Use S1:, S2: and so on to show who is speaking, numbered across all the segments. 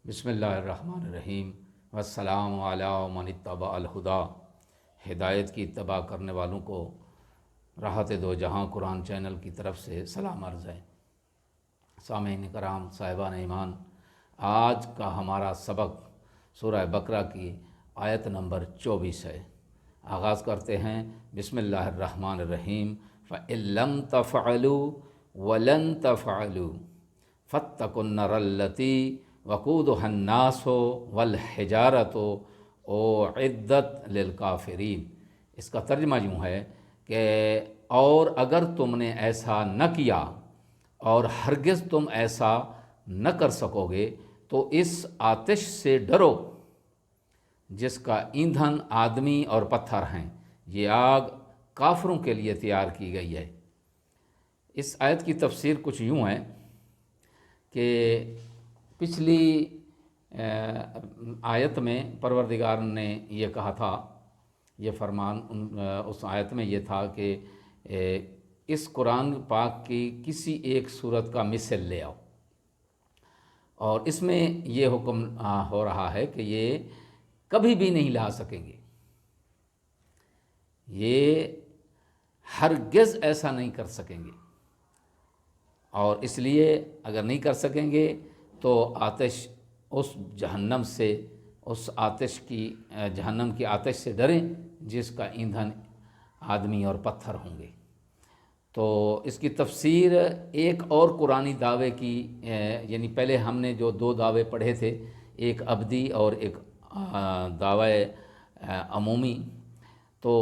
S1: بسم اللہ الرحمن الرحیم والسلام علی من اتبع الہدا۔ ہدایت کی اتباع کرنے والوں کو راحت دو جہاں قرآن چینل کی طرف سے سلام عرض ہے۔ سامعین کرام، صاحبان ایمان، آج کا ہمارا سبق سورہ بقرہ کی آیت نمبر 24 ہے۔ آغاز کرتے ہیں بسم اللہ الرحمن الرحیم۔ فَإِن لَمْ تَفْعَلُوا وَلَن تَفْعَلُوا فَاتَّقُوا النَّارَ الَّتِي وَقُودُهَا النَّاسُ وَالْحِجَارَةُ أُعِدَّتْ لِلْكَافِرِينَ۔ اس کا ترجمہ یوں ہے کہ اور اگر تم نے ایسا نہ کیا اور ہرگز تم ایسا نہ کر سکو گے تو اس آتش سے ڈرو جس کا ایندھن آدمی اور پتھر ہیں۔ یہ آگ کافروں کے لیے تیار کی گئی ہے۔ اس آیت کی تفسیر کچھ یوں ہے کہ پچھلی آیت میں پروردگار نے یہ کہا تھا، یہ فرمان اس آیت میں یہ تھا کہ اس قرآن پاک کی کسی ایک سورت کا مثل لے آؤ، اور اس میں یہ حکم ہو رہا ہے کہ یہ کبھی بھی نہیں لا سکیں گے، یہ ہرگز ایسا نہیں کر سکیں گے، اور اس لیے اگر نہیں کر سکیں گے تو آتش اس جہنم سے، اس آتش کی جہنم کی آتش سے ڈریں جس کا ایندھن آدمی اور پتھر ہوں گے۔ تو اس کی تفسیر ایک اور قرآنی دعوے کی، یعنی پہلے ہم نے جو دو دعوے پڑھے تھے، ایک ابدی اور ایک دعوی عمومی، تو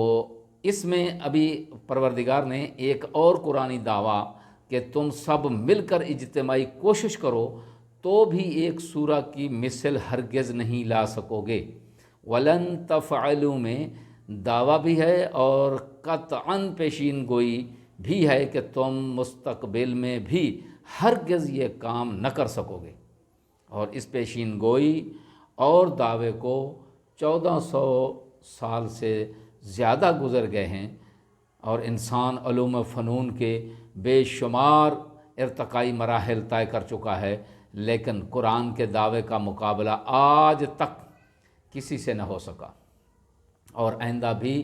S1: اس میں ابھی پروردگار نے ایک اور قرآنی دعویٰ کہ تم سب مل کر اجتماعی کوشش کرو تو بھی ایک سورہ کی مثل ہرگز نہیں لا سکو گے۔ وَلَن تَفْعَلُوا میں دعویٰ بھی ہے اور قطعاً پیشین گوئی بھی ہے کہ تم مستقبل میں بھی ہرگز یہ کام نہ کر سکو گے، اور اس پیشین گوئی اور دعوے کو 1400 سال سے زیادہ گزر گئے ہیں، اور انسان علوم و فنون کے بے شمار ارتقائی مراحل طے کر چکا ہے، لیکن قرآن کے دعوے کا مقابلہ آج تک کسی سے نہ ہو سکا، اور آئندہ بھی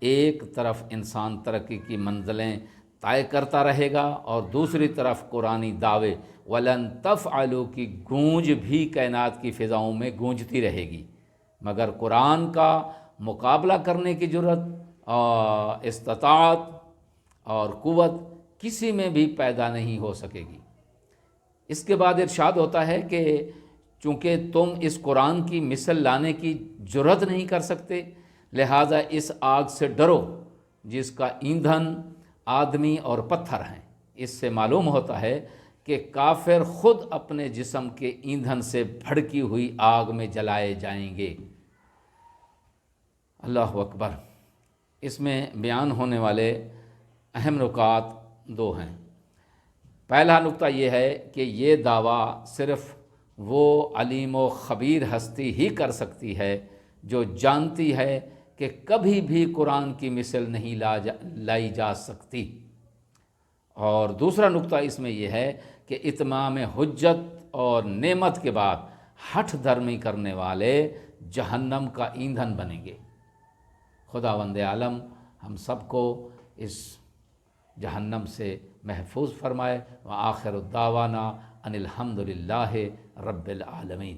S1: ایک طرف انسان ترقی کی منزلیں طے کرتا رہے گا اور دوسری طرف قرآنی دعوے وَلَن تَفْعَلُوا کی گونج بھی کائنات کی فضاؤں میں گونجتی رہے گی، مگر قرآن کا مقابلہ کرنے کی جرأت اور استطاعت اور قوت کسی میں بھی پیدا نہیں ہو سکے گی۔ اس کے بعد ارشاد ہوتا ہے کہ چونکہ تم اس قرآن کی مثل لانے کی جرأت نہیں کر سکتے، لہٰذا اس آگ سے ڈرو جس کا ایندھن آدمی اور پتھر ہیں۔ اس سے معلوم ہوتا ہے کہ کافر خود اپنے جسم کے ایندھن سے بھڑکی ہوئی آگ میں جلائے جائیں گے۔ اللہ اکبر۔ اس میں بیان ہونے والے اہم نکات دو ہیں۔ پہلا نکتہ یہ ہے کہ یہ دعویٰ صرف وہ علیم و خبیر ہستی ہی کر سکتی ہے جو جانتی ہے کہ کبھی بھی قرآن کی مثل نہیں لائی جا سکتی، اور دوسرا نکتہ اس میں یہ ہے کہ اتمام حجت اور نعمت کے بعد ہٹھ دھرمی کرنے والے جہنم کا ایندھن بنیں گے۔ خداوند عالم ہم سب کو اس جہنم سے محفوظ فرمائے۔ وآخر الدعوانا ان الحمد للہ رب العالمین۔